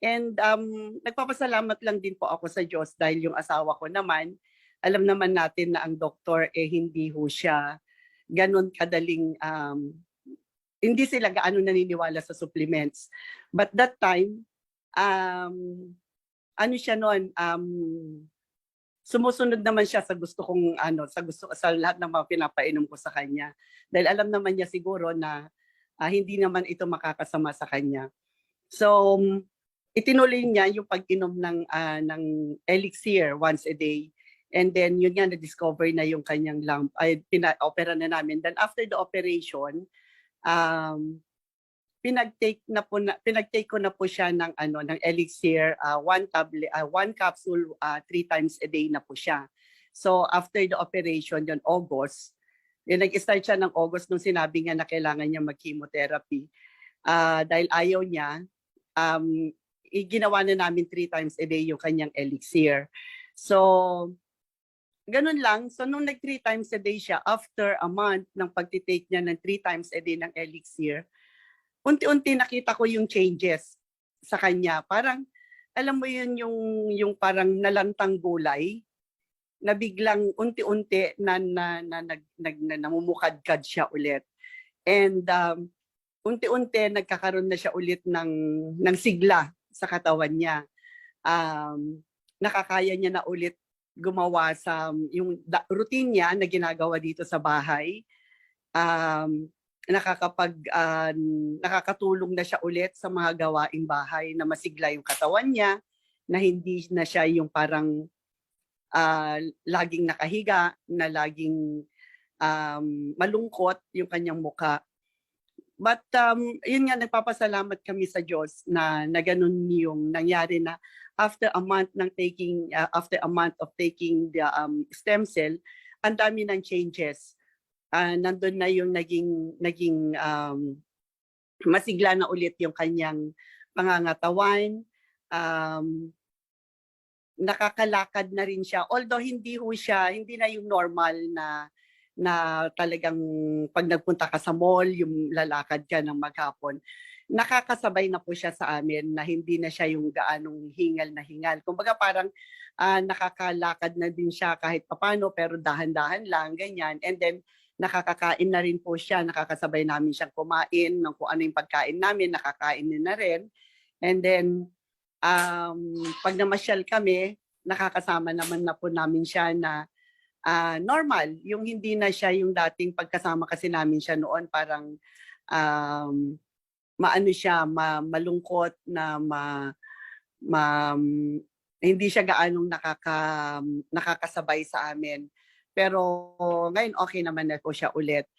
And nagpapasalamat lang din po ako sa Diyos dahil yung asawa ko naman, alam naman natin na ang doktor hindi ho siya ganun kadaling, hindi sila gaano naniniwala sa supplements. But that time, um, ano siya noon, sumusunod naman siya sa gusto kong sa lahat ng mga pinapainom ko sa kanya. Dahil alam naman niya siguro na hindi naman ito makakasama sa kanya. So, itinuloy niya yung pag-inom ng elixir once a day. And then yun nga na-discover na yung kanyang lump ay pina-opera na namin. Then after the operation, pinag-take ko na po siya ng elixir, one capsule 3 times a day na po siya. So after the operation yon August, nag-start siya ng August nung sinabi niya na kailangan niya mag-chemotherapy. Dahil ayaw niya, ginawa na namin 3 times a day yung kanyang elixir. So ganun lang. So nung nag 3 times a day siya, after a month ng pagtitake niya ng 3 times a day ng elixir, unti-unti nakita ko yung changes sa kanya. Parang, alam mo yun, yung parang nalantang gulay, na biglang unti-unti na namumukadkad siya ulit. And unti-unti nagkakaroon na siya ulit ng sigla sa katawan niya. Nakakaya niya na ulit gumawa sa yung routine niya na ginagawa dito sa bahay. Nakakatulong na siya ulit sa mga gawaing bahay na masigla yung katawan niya, na hindi na siya yung parang laging nakahiga, na laging malungkot yung kanyang muka. But yun nga, nagpapasalamat kami sa Diyos na ganun yung nangyari, na after a month of taking the stem cell, ang dami ng changes. Nandun na yung naging masigla na ulit yung kanyang pangangatawan. Nakakalakad na rin siya. Although hindi na yung normal na talagang pag nagpunta ka sa mall, yung lalakad ka ng maghapon. Nakakasabay na po siya sa amin, na hindi na siya yung gaanong hingal na hingal. Kumbaga parang nakakalakad na din siya kahit papano, pero dahan-dahan lang, ganyan. And then nakakakain na rin po siya, nakakasabay namin siyang kumain ng kung ano yung pagkain namin, nakakain na rin. And then, pag namasyal kami, nakakasama naman na po namin siya na normal, yung hindi na siya yung dating pagkasama kasi namin siya noon, parang malungkot na hindi siya gaanong nakakasabay sa amin. Pero ngayon okay naman na po siya ulit.